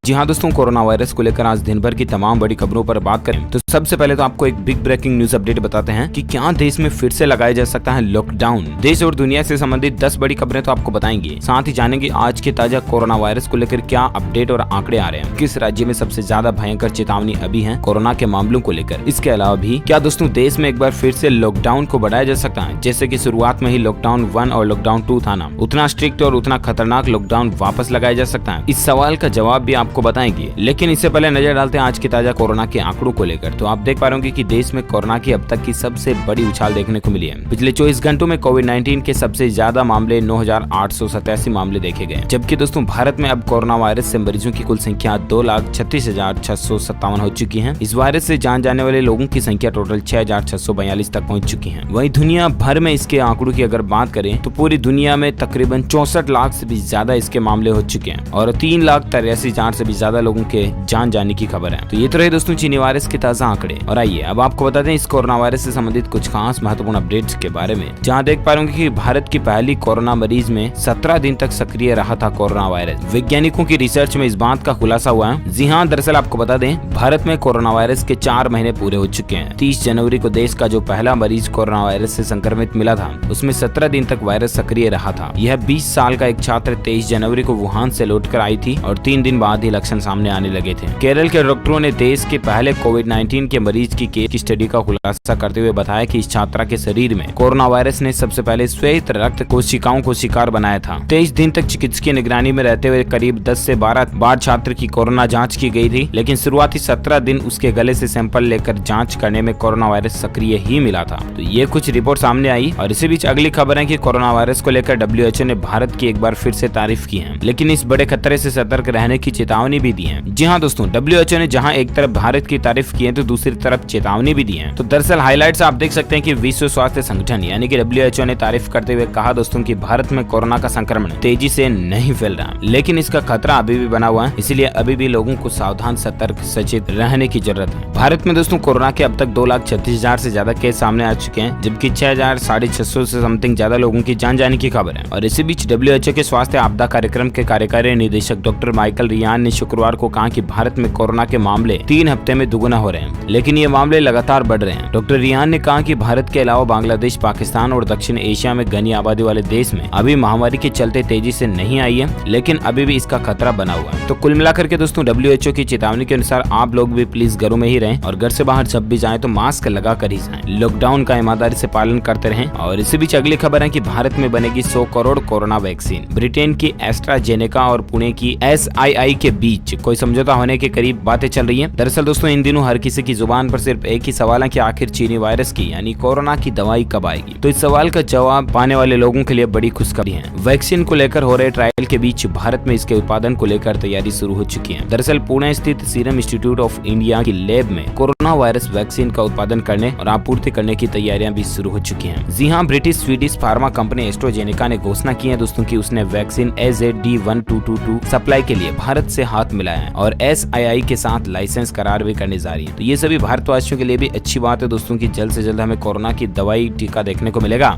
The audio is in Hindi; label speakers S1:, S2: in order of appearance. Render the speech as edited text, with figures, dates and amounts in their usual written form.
S1: जी हाँ दोस्तों, कोरोना वायरस को लेकर आज दिन भर की तमाम बड़ी खबरों पर बात करें तो सबसे पहले तो आपको एक बिग ब्रेकिंग न्यूज अपडेट बताते हैं कि क्या देश में फिर से लगाया जा सकता है लॉकडाउन। देश और दुनिया से संबंधित 10 बड़ी खबरें तो आपको बताएंगे, साथ ही जानेंगे आज के ताजा कोरोना वायरस को लेकर क्या अपडेट और आंकड़े आ रहे हैं, किस राज्य में सबसे ज्यादा भयंकर चेतावनी अभी है कोरोना के मामलों को लेकर। इसके अलावा भी क्या दोस्तों देश में एक बार फिर से लॉकडाउन को बढ़ाया जा सकता है, जैसे की शुरुआत में ही लॉकडाउन 1 और लॉकडाउन 2 था ना, उतना स्ट्रिक्ट और उतना खतरनाक लॉकडाउन वापस लगाया जा सकता है। इस सवाल का जवाब भी आपको बताएंगे, लेकिन इससे पहले नजर डालते हैं आज की ताजा कोरोना के आंकड़ों को लेकर। तो आप देख पा रहे होंगे कि देश में कोरोना की अब तक की सबसे बड़ी उछाल देखने को मिली है। पिछले 24 घंटों में कोविड-19 के सबसे ज्यादा मामले 9,887 मामले देखे गए, जबकि दोस्तों भारत में अब कोरोना वायरस से मरीजों की कुल संख्या 2,36,657 हो चुकी है। इस वायरस से जान जाने वाले लोगों की संख्या टोटल 6,642 तक पहुंच चुकी है। वहीं दुनिया भर में इसके आंकड़ों की अगर बात करें तो पूरी दुनिया में तकरीबन 64 लाख से भी ज्यादा इसके मामले हो चुके हैं और 3,83,000 से भी ज्यादा लोगों के जान जाने की खबर है। तो ये तो रहे दोस्तों चीनी वायरस के ताजा आंकड़े, और आइए अब आपको बता दें इस कोरोना वायरस से संबंधित कुछ खास महत्वपूर्ण अपडेट्स के बारे में, जहां देख पा रहे कि भारत की पहली कोरोना मरीज में 17 दिन तक सक्रिय रहा था कोरोना वायरस। वैज्ञानिकों की रिसर्च में इस बात का खुलासा हुआ है। जी हाँ, दरअसल आपको बता दें भारत में कोरोना वायरस के 4 महीने पूरे हो चुके हैं। 30 जनवरी को देश का जो पहला मरीज कोरोना वायरस से संक्रमित मिला था उसमें 17 दिन तक वायरस सक्रिय रहा था। यह 20 साल का एक छात्र 23 जनवरी को वुहान से लौटकर आई थी और 3 दिन बाद ही लक्षण सामने आने लगे थे। केरल के डॉक्टरों ने देश के पहले कोविड-19 के मरीज की केस की स्टडी का खुलासा करते हुए बताया कि इस छात्रा के शरीर में कोरोना वायरस ने सबसे पहले श्वेत रक्त कोशिकाओं को शिकार बनाया था। 23 दिन तक चिकित्सकीय निगरानी में रहते हुए करीब 10 से 12 बार छात्र की कोरोना जांच की गई थी, लेकिन शुरुआती 17 दिन उसके गले से सैंपल लेकर जांच करने में कोरोना वायरस सक्रिय ही मिला था। तो ये कुछ रिपोर्ट सामने आई। और इसी बीच अगली खबर है कि कोरोना वायरस को लेकर WHO ने भारत की एक बार फिर से तारीफ की है, लेकिन इस बड़े खतरे से सतर्क रहने की चेतावनी भी दी है। जी हाँ दोस्तों, WHO ने जहां एक तरफ भारत की तारीफ की है तो दूसरी तरफ चेतावनी भी दी है। तो दरअसल हाइलाइट्स आप देख सकते हैं कि विश्व स्वास्थ्य संगठन यानी कि WHO ने तारीफ करते हुए कहा दोस्तों कि भारत में कोरोना का संक्रमण तेजी से नहीं फैल रहा, लेकिन इसका खतरा अभी भी बना हुआ है, इसलिए अभी भी लोगों को सावधान, सतर्क, सचेत रहने की जरूरत है। भारत में दोस्तों कोरोना के अब तक 2,36,000 से ज्यादा केस सामने आ चुके हैं, जबकि 6,650 से समथिंग ज्यादा लोगों की जान जाने की खबर है। और इसी बीच WHO के स्वास्थ्य आपदा कार्यक्रम के कार्यकारी निदेशक डॉक्टर माइकल रियान ने शुक्रवार को कहा कि भारत में कोरोना के मामले 3 हफ्ते में दुगुना हो रहे हैं, लेकिन ये मामले लगातार बढ़ रहे हैं। डॉक्टर रियान ने कहा कि भारत के अलावा बांग्लादेश, पाकिस्तान और दक्षिण एशिया में घनी आबादी वाले देश में अभी महामारी के चलते तेजी से नहीं आई है, लेकिन अभी भी इसका खतरा बना हुआ है। तो कुल मिलाकर के दोस्तों WHO की चेतावनी के अनुसार आप लोग भी प्लीज घरों में ही रहें और घर से बाहर जब भी जाएं तो मास्क लगा कर ही जाएं। लॉकडाउन का ईमानदारी से पालन करते रहें। और इसी बीच अगली खबर है कि भारत में बनेगी 100 करोड़ कोरोना वैक्सीन। ब्रिटेन की एस्ट्राजेनेका और पुणे की SII के बीच कोई समझौता होने के करीब बातें चल रही है। दरअसल दोस्तों इन दिनों हर किसी की जुबान पर सिर्फ एक ही सवाल है कि आखिर चीनी वायरस की यानी कोरोना की दवाई कब आएगी। तो इस सवाल का जवाब पाने वाले लोगों के लिए बड़ी खुशखबरी है। वैक्सीन को लेकर हो रहे ट्रायल के बीच भारत में इसके उत्पादन को लेकर तैयारी शुरू हो चुकी है। दरअसल पुणे स्थित सीरम इंस्टीट्यूट ऑफ इंडिया की लैब में कोरोना वायरस वैक्सीन का उत्पादन करने और आपूर्ति करने की तैयारियां भी शुरू हो चुकी हैं। जी हां, British Swedish pharma company AstraZeneca ने घोषणा की है दोस्तों कि उसने वैक्सीन AZD1222 सप्लाई के लिए भारत से हाथ मिलाया है और SII के साथ लाइसेंस करार भी करने जा रही है। तो ये सभी भारतवासियों के लिए भी अच्छी बात है दोस्तों कि जल्द से जल्द हमें कोरोना की दवाई टीका देखने को मिलेगा।